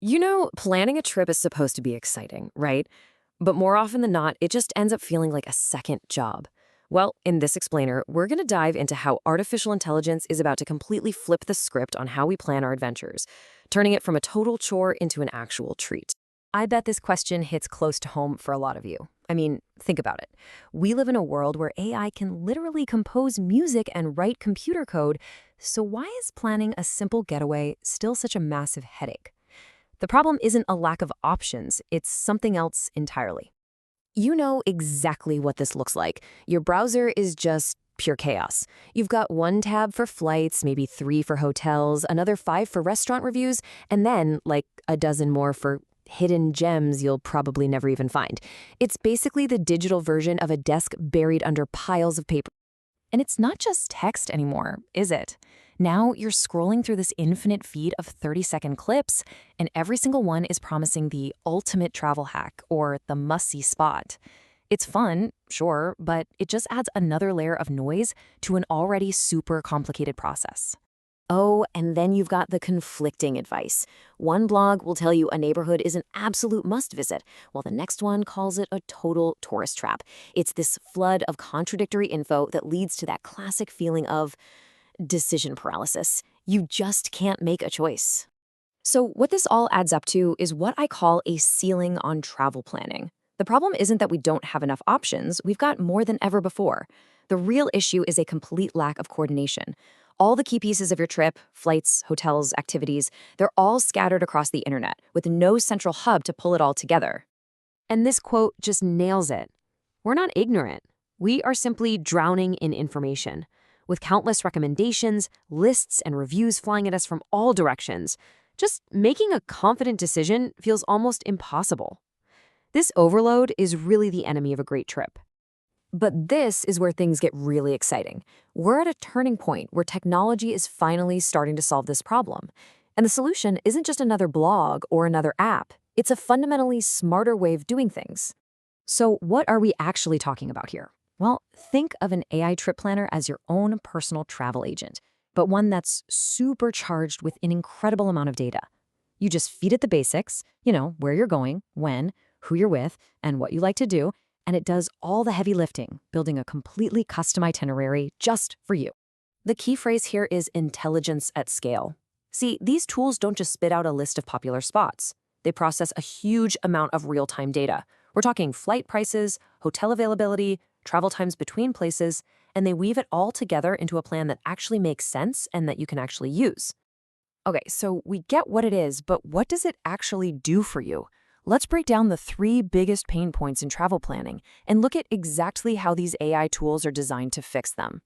Planning a trip is supposed to be exciting, right? But more often than not, it just ends up feeling like a second job. Well, in this explainer, we're going to dive into how artificial intelligence is about to completely flip the script on how we plan our adventures, turning it from a total chore into an actual treat. I bet this question hits close to home for a lot of you. I mean, think about it. We live in a world where AI can literally compose music and write computer code, so why is planning a simple getaway still such a massive headache? The problem isn't a lack of options, it's something else entirely. You know exactly what this looks like. Your browser is just pure chaos. You've got one tab for flights, maybe three for hotels, another five for restaurant reviews, and then like a dozen more for hidden gems you'll probably never even find. It's basically the digital version of a desk buried under piles of paper. And it's not just text anymore, is it? Now you're scrolling through this infinite feed of 30-second clips, and every single one is promising the ultimate travel hack or the must-see spot. It's fun, sure, but it just adds another layer of noise to an already super complicated process. Oh, and then you've got the conflicting advice. One blog will tell you a neighborhood is an absolute must-visit, while the next one calls it a total tourist trap. It's this flood of contradictory info that leads to that classic feeling of decision paralysis. You just can't make a choice. So what this all adds up to is what I call a ceiling on travel planning. The problem isn't that we don't have enough options, we've got more than ever before. The real issue is a complete lack of coordination. All the key pieces of your trip, flights, hotels, activities, they're all scattered across the internet with no central hub to pull it all together. And this quote just nails it. We're not ignorant. We are simply drowning in information. With countless recommendations, lists, and reviews flying at us from all directions, just making a confident decision feels almost impossible. This overload is really the enemy of a great trip. But this is where things get really exciting. We're at a turning point where technology is finally starting to solve this problem. And the solution isn't just another blog or another app. It's a fundamentally smarter way of doing things. So what are we actually talking about here? Well, think of an AI trip planner as your own personal travel agent, but one that's supercharged with an incredible amount of data. You just feed it the basics, where you're going, when, who you're with, and what you like to do, and it does all the heavy lifting, building a completely custom itinerary just for you. The key phrase here is intelligence at scale. See, these tools don't just spit out a list of popular spots. They process a huge amount of real-time data. We're talking flight prices, hotel availability, travel times between places, and they weave it all together into a plan that actually makes sense and that you can actually use. Okay, so we get what it is, but what does it actually do for you? Let's break down the three biggest pain points in travel planning and look at exactly how these AI tools are designed to fix them.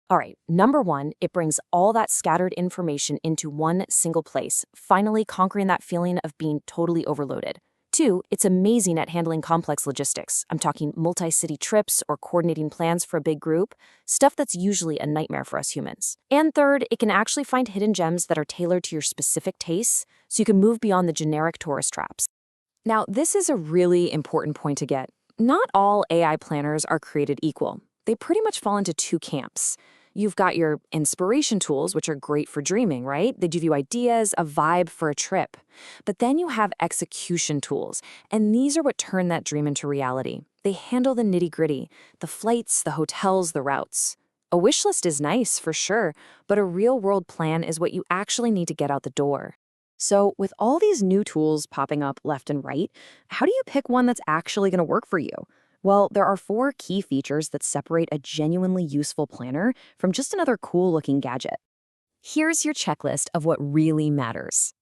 All right, number one, it brings all that scattered information into one single place, finally conquering that feeling of being totally overloaded. Two, it's amazing at handling complex logistics. I'm talking multi-city trips or coordinating plans for a big group, stuff that's usually a nightmare for us humans. And third, it can actually find hidden gems that are tailored to your specific tastes, so you can move beyond the generic tourist traps. Now, this is a really important point to get. Not all AI planners are created equal. They pretty much fall into two camps. You've got your inspiration tools, which are great for dreaming, right? They give you ideas, a vibe for a trip. But then you have execution tools, and these are what turn that dream into reality. They handle the nitty-gritty, the flights, the hotels, the routes. A wish list is nice, for sure, but a real-world plan is what you actually need to get out the door. So with all these new tools popping up left and right, how do you pick one that's actually going to work for you? Well, there are four key features that separate a genuinely useful planner from just another cool-looking gadget. Here's your checklist of what really matters.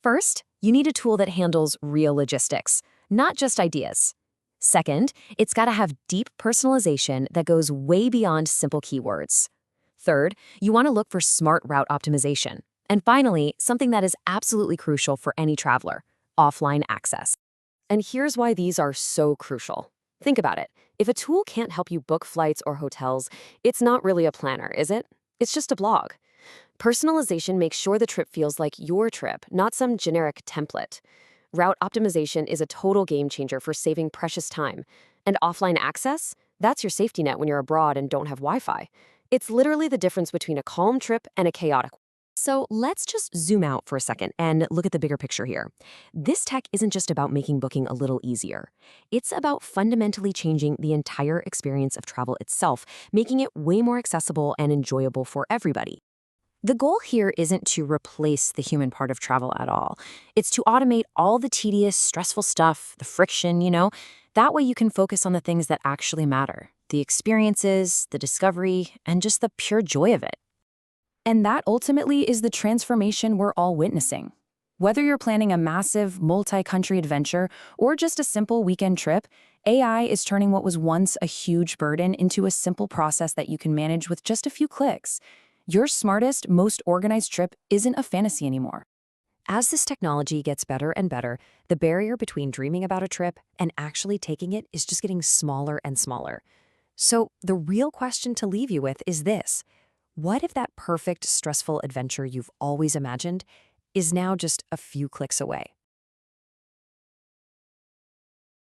First, you need a tool that handles real logistics, not just ideas. Second, it's got to have deep personalization that goes way beyond simple keywords. Third, you want to look for smart route optimization. And finally, something that is absolutely crucial for any traveler, offline access. And here's why these are so crucial. Think about it. If a tool can't help you book flights or hotels, it's not really a planner, is it? It's just a blog. Personalization makes sure the trip feels like your trip, not some generic template. Route optimization is a total game changer for saving precious time. And offline access? That's your safety net when you're abroad and don't have Wi-Fi. It's literally the difference between a calm trip and a chaotic one. So let's just zoom out for a second and look at the bigger picture here. This tech isn't just about making booking a little easier. It's about fundamentally changing the entire experience of travel itself, making it way more accessible and enjoyable for everybody. The goal here isn't to replace the human part of travel at all. It's to automate all the tedious, stressful stuff, the friction. That way you can focus on the things that actually matter, the experiences, the discovery, and just the pure joy of it. And that ultimately is the transformation we're all witnessing. Whether you're planning a massive, multi-country adventure or just a simple weekend trip, AI is turning what was once a huge burden into a simple process that you can manage with just a few clicks. Your smartest, most organized trip isn't a fantasy anymore. As this technology gets better and better, the barrier between dreaming about a trip and actually taking it is just getting smaller and smaller. So the real question to leave you with is this. What if that perfect, stressful adventure you've always imagined is now just a few clicks away?